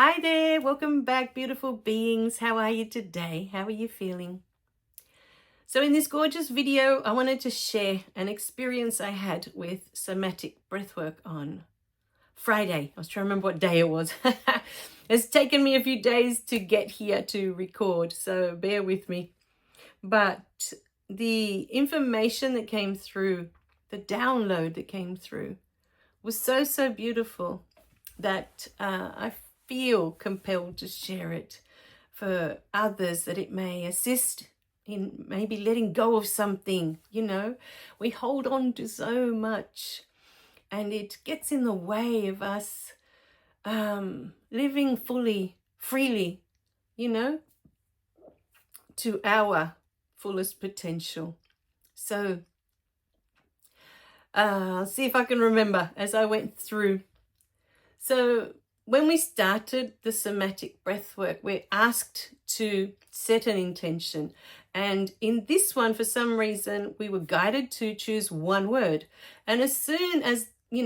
Hi there, welcome back, beautiful beings. How are you today? How are you feeling? So in this gorgeous video, I wanted to share an experience I had with somatic breathwork on Friday. I was trying to remember what day it was. It's taken me a few days to get here to record, so bear with me. But the information that came through, the download that came through, was so beautiful that I feel compelled to share it for others, that it may assist in maybe letting go of something. We hold on to so much and it gets in the way of us living fully, freely, to our fullest potential. So I'll see if I can remember as I went through. So when we started the somatic breathwork, we're asked to set an intention. And in this one, for some reason, we were guided to choose one word. And as soon as, we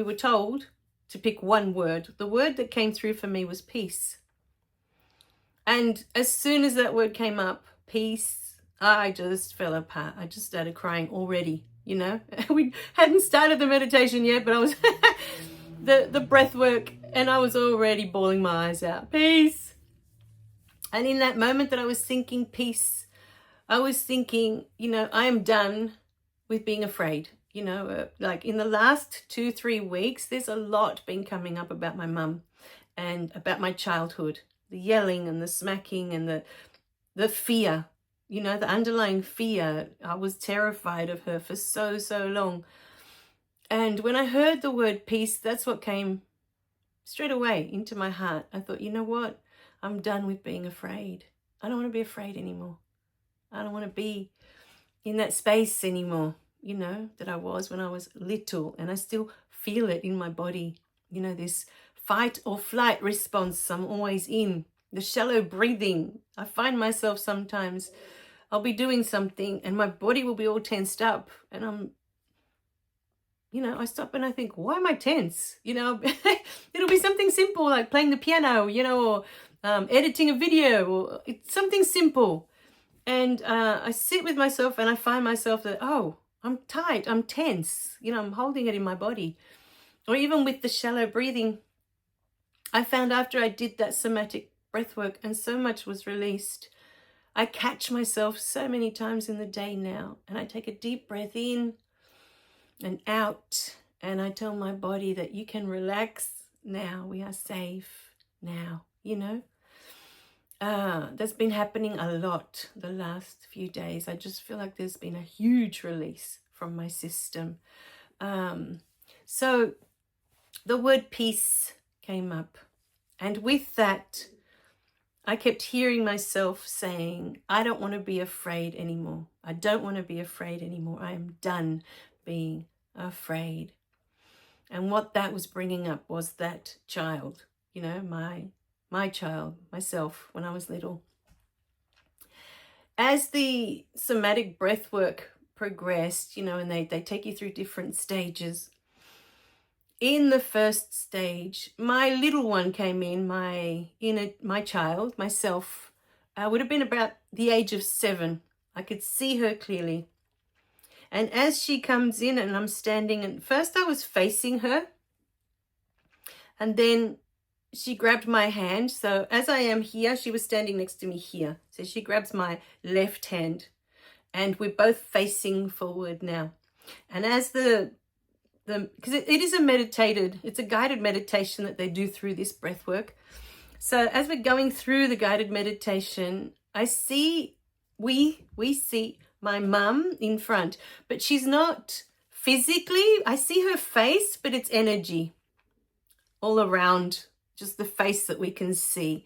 were told to pick one word, the word that came through for me was peace. And as soon as that word came up, peace, I just fell apart. I just started crying already, We hadn't started the meditation yet, but I was... the breath work, and I was already bawling my eyes out. Peace. And in that moment that I was thinking peace, I was thinking, I am done with being afraid. Like in the last 2-3 weeks, there's a lot been coming up about my mum and about my childhood, the yelling and the smacking and the fear, the underlying fear. I was terrified of her for so long. And when I heard the word peace, that's what came straight away into my heart. I thought, you know what? I'm done with being afraid. I don't want to be afraid anymore. I don't want to be in that space anymore, that I was when I was little. And I still feel it in my body. This fight or flight response I'm always in. The shallow breathing. I find myself sometimes, I'll be doing something and my body will be all tensed up and I stop and I think, why am I tense? It'll be something simple like playing the piano, or editing a video, or it's something simple. And I sit with myself and I find myself that, oh, I'm tight, I'm tense, I'm holding it in my body. Or even with the shallow breathing, I found after I did that somatic breath work and so much was released, I catch myself so many times in the day now and I take a deep breath in and out, and I tell my body that you can relax now, we are safe now, That's been happening a lot the last few days. I just feel like there's been a huge release from my system. So the word peace came up, and with that I kept hearing myself saying, I don't want to be afraid anymore. I don't want to be afraid anymore. I am done being afraid. And what that was bringing up was that child, my child, myself, when I was little. As the somatic breath work progressed, and they take you through different stages. In the first stage, my little one came in, my child, myself, would have been about the age of 7. I could see her clearly. And as she comes in and I'm standing, and first I was facing her, and then she grabbed my hand. So as I am here, she was standing next to me here. So she grabs my left hand and we're both facing forward now. And as because it is it's a guided meditation that they do through this breath work. So as we're going through the guided meditation, we see my mum in front, but she's not physically, I see her face, but it's energy all around, just the face that we can see.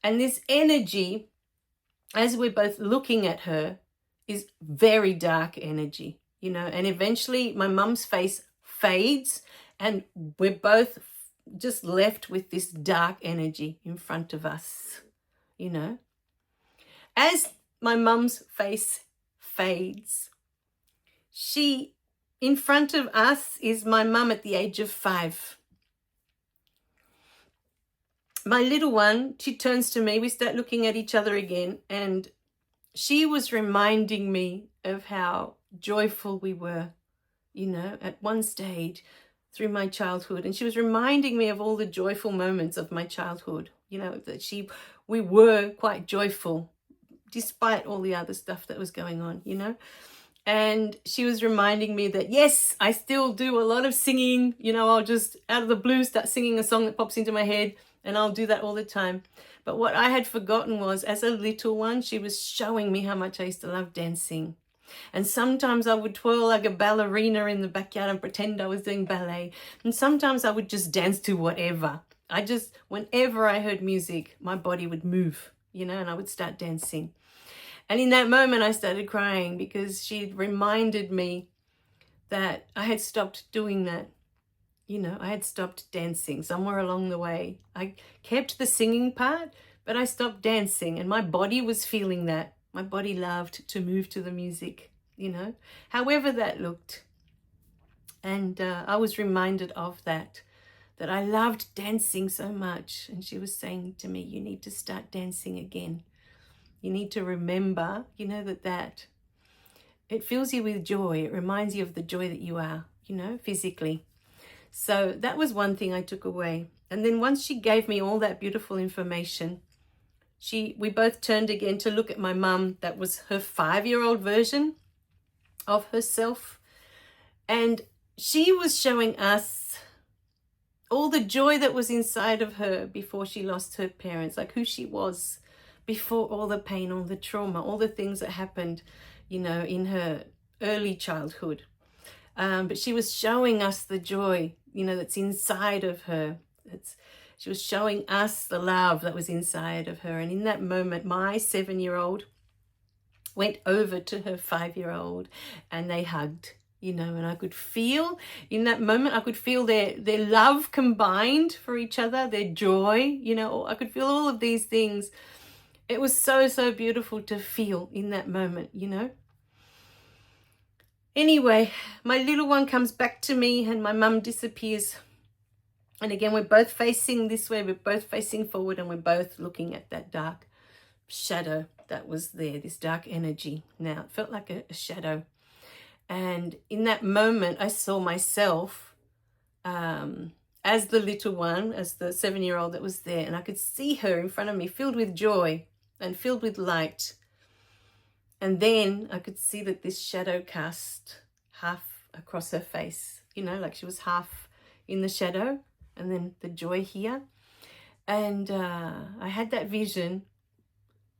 And this energy, as we're both looking at her, is very dark energy, and eventually my mum's face fades and we're both just left with this dark energy in front of us, As my mum's face fades, in front of us is my mum at the age of 5. my little one, she turns to me, we start looking at each other again, and she was reminding me of how joyful we were, you know, at one stage through my childhood. And she was reminding me of all the joyful moments of my childhood, you know, that we were quite joyful despite all the other stuff that was going on, you know. And she was reminding me that, yes, I still do a lot of singing. You know, I'll just out of the blue start singing a song that pops into my head, and I'll do that all the time. But what I had forgotten was, as a little one, she was showing me how much I used to love dancing. And sometimes I would twirl like a ballerina in the backyard and pretend I was doing ballet. And sometimes I would just dance to whatever. Whenever I heard music, my body would move, you know, and I would start dancing. And in that moment, I started crying because she'd reminded me that I had stopped doing that. You know, I had stopped dancing somewhere along the way. I kept the singing part, but I stopped dancing, and my body was feeling that. My body loved to move to the music, you know, however that looked. And I was reminded of that I loved dancing so much. And she was saying to me, you need to start dancing again. You need to remember, you know, that it fills you with joy. It reminds you of the joy that you are, you know, physically. So that was one thing I took away. And then once she gave me all that beautiful information, we both turned again to look at my mum. That was her 5-year-old version of herself. And she was showing us all the joy that was inside of her before she lost her parents, like who she was before all the pain, all the trauma, all the things that happened, you know, in her early childhood. But she was showing us the joy, you know, that's inside of her. She was showing us the love that was inside of her. And in that moment, my 7-year-old went over to her 5-year-old and they hugged, you know, and I could feel in that moment, I could feel their love combined for each other, their joy, you know, I could feel all of these things. It was so, so beautiful to feel in that moment, you know. Anyway, my little one comes back to me and my mum disappears. And again, we're both facing this way, we're both facing forward, and we're both looking at that dark shadow that was there, this dark energy. Now, it felt like a shadow. And in that moment, I saw myself as the little one, as the 7-year-old that was there. And I could see her in front of me, filled with joy and filled with light. And then I could see that this shadow cast half across her face, you know, like she was half in the shadow, and then the joy here. And I had that vision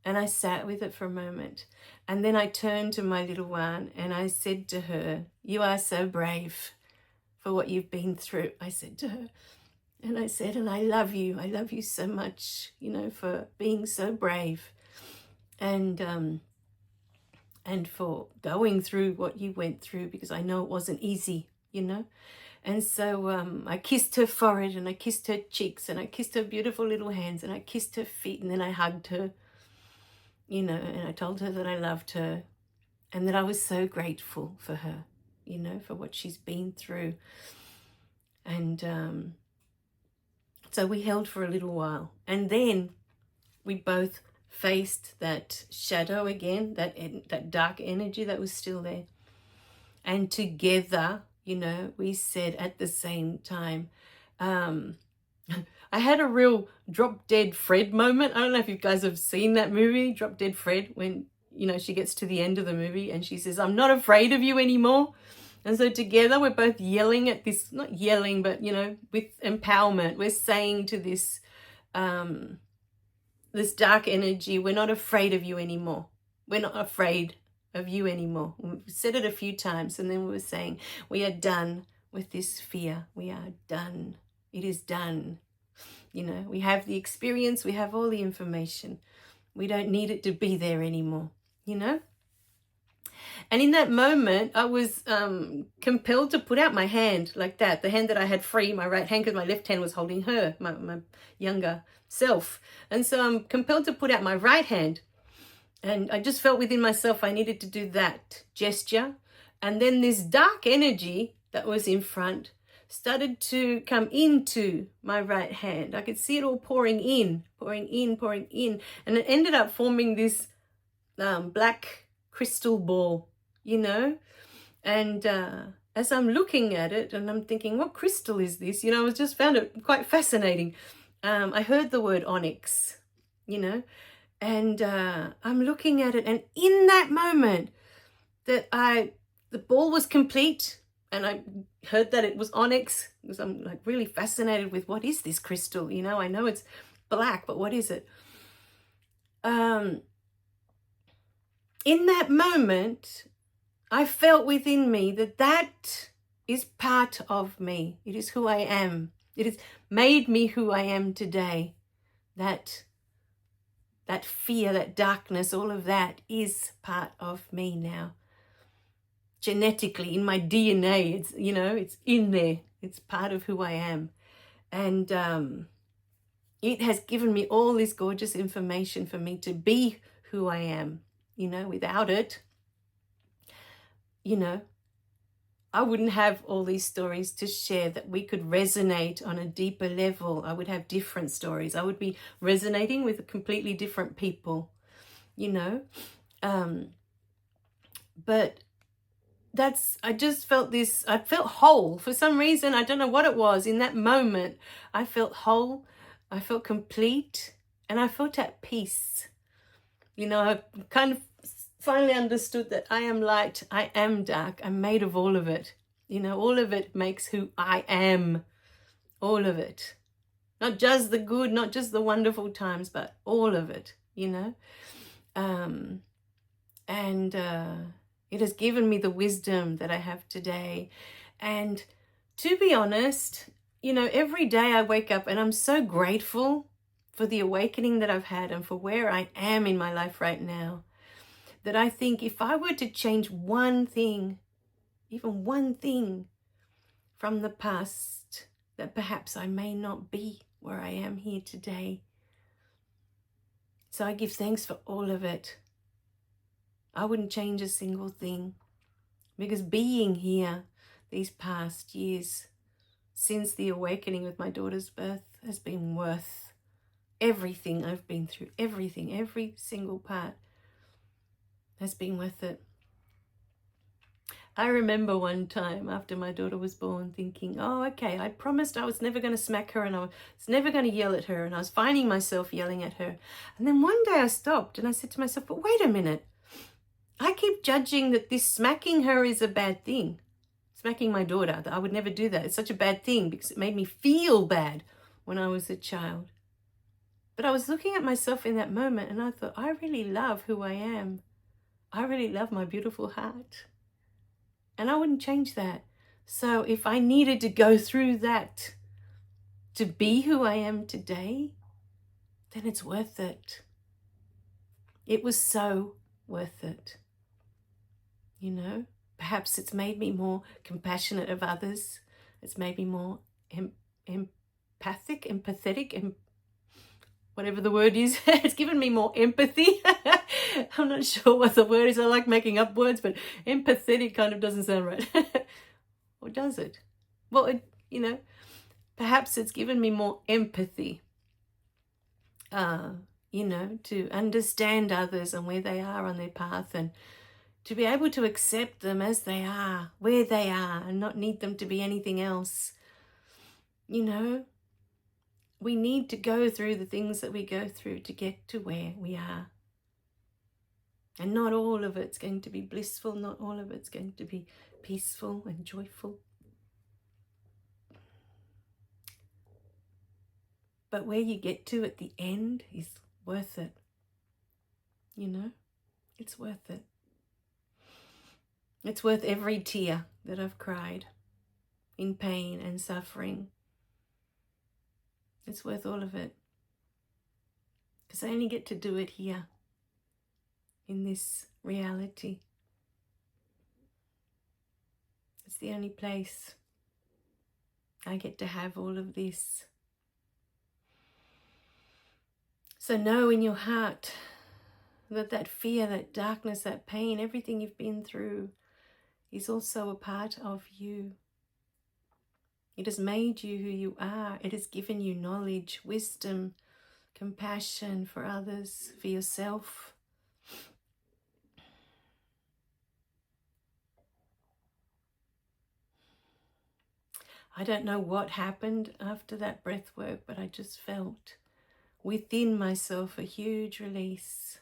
and I sat with it for a moment. And then I turned to my little one and I said to her, you are so brave for what you've been through. I said to her, and I said, and I love you so much, you know, for being so brave and for going through what you went through, because I know it wasn't easy, you know. And so I kissed her forehead and I kissed her cheeks and I kissed her beautiful little hands and I kissed her feet, and then I hugged her, you know, and I told her that I loved her and that I was so grateful for her, you know, for what she's been through. And so we held for a little while, and then we both faced that shadow again, that dark energy that was still there. And together, you know, we said at the same time, I had a real Drop Dead Fred moment. I don't know if you guys have seen that movie, Drop Dead Fred, when, you know, she gets to the end of the movie and she says, I'm not afraid of you anymore. And so together we're both yelling at this, not yelling, but, you know, with empowerment, we're saying to this, this dark energy, we're not afraid of you anymore. We're not afraid of you anymore. We said it a few times, and then we were saying, we are done with this fear. We are done. It is done. You know, we have the experience, we have all the information. We don't need it to be there anymore, you know? And in that moment, I was compelled to put out my hand like that, the hand that I had free, my right hand, because my left hand was holding her, my younger self. And so I'm compelled to put out my right hand. And I just felt within myself I needed to do that gesture. And then this dark energy that was in front started to come into my right hand. I could see it all pouring in, pouring in, pouring in. And it ended up forming this black crystal ball, you know. And as I'm looking at it and I'm thinking, what crystal is this? You know, I just found it quite fascinating. I heard the word onyx, you know, and I'm looking at it, and in that moment that the ball was complete, and I heard that it was onyx, because I'm like really fascinated with what is this crystal, you know. I know it's black, but what is it? In that moment, I felt within me that that is part of me. It is who I am. It has made me who I am today. That fear, that darkness, all of that is part of me now. Genetically, in my DNA, it's, you know, it's in there. It's part of who I am. And it has given me all this gorgeous information for me to be who I am. You know, without it, you know, I wouldn't have all these stories to share that we could resonate on a deeper level. I would have different stories. I would be resonating with completely different people, you know. But I just felt this, I felt whole. For some reason, I don't know what it was. In that moment, I felt whole, I felt complete, and I felt at peace. You know, I kind of finally understood that I am light, I am dark, I'm made of all of it. You know, all of it makes who I am. All of it. Not just the good, not just the wonderful times, but all of it, you know. It has given me the wisdom that I have today. And to be honest, you know, every day I wake up and I'm so grateful for the awakening that I've had and for where I am in my life right now, that I think if I were to change one thing, even one thing from the past, that perhaps I may not be where I am here today. So I give thanks for all of it. I wouldn't change a single thing, because being here these past years since the awakening with my daughter's birth has been worth everything I've been through. Everything, every single part has been worth it. I remember one time after my daughter was born thinking, oh, okay, I promised I was never going to smack her and I was never going to yell at her, and I was finding myself yelling at her. And then one day I stopped and I said to myself, but wait a minute. I keep judging that this smacking her is a bad thing. Smacking my daughter, that I would never do that. It's such a bad thing because it made me feel bad when I was a child. But I was looking at myself in that moment and I thought, I really love who I am. I really love my beautiful heart. And I wouldn't change that. So if I needed to go through that to be who I am today, then it's worth it. It was so worth it. You know, perhaps it's made me more compassionate of others. It's made me more empathetic, whatever the word is. It's given me more empathy. I'm not sure what the word is. I like making up words, but empathetic kind of doesn't sound right. Or does it? Well, you know, perhaps it's given me more empathy, you know, to understand others and where they are on their path, and to be able to accept them as they are, where they are, and not need them to be anything else. You know, we need to go through the things that we go through to get to where we are. And not all of it's going to be blissful, not all of it's going to be peaceful and joyful. But where you get to at the end is worth it. You know, it's worth it. It's worth every tear that I've cried in pain and suffering. It's worth all of it. Because I only get to do it here, in this reality. It's the only place I get to have all of this. So know in your heart that fear, that darkness, that pain, everything you've been through is also a part of you. It has made you who you are. It has given you knowledge, wisdom, compassion for others, for yourself. I don't know what happened after that breath work, but I just felt within myself a huge release,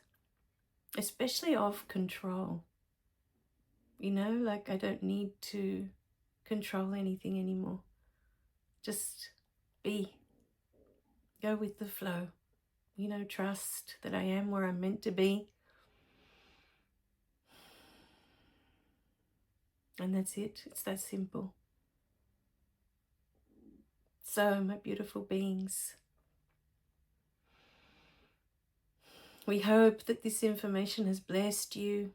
especially of control. You know, like I don't need to control anything anymore. Just be. Go with the flow. You know, trust that I am where I'm meant to be. And that's it. It's that simple. So, my beautiful beings, we hope that this information has blessed you.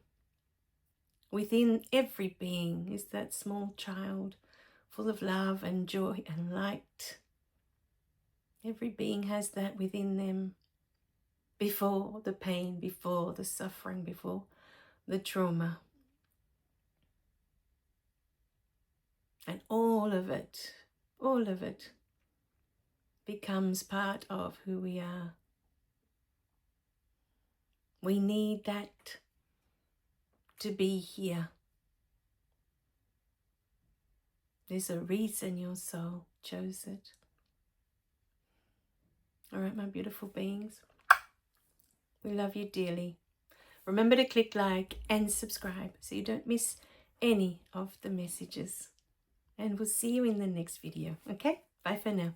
Within every being is that small child full of love and joy and light. Every being has that within them before the pain, before the suffering, before the trauma. And all of it becomes part of who we are. We need that to be here. There's a reason your soul chose it. All right, my beautiful beings. We love you dearly. Remember to click like and subscribe so you don't miss any of the messages. And we'll see you in the next video. Okay? Bye for now.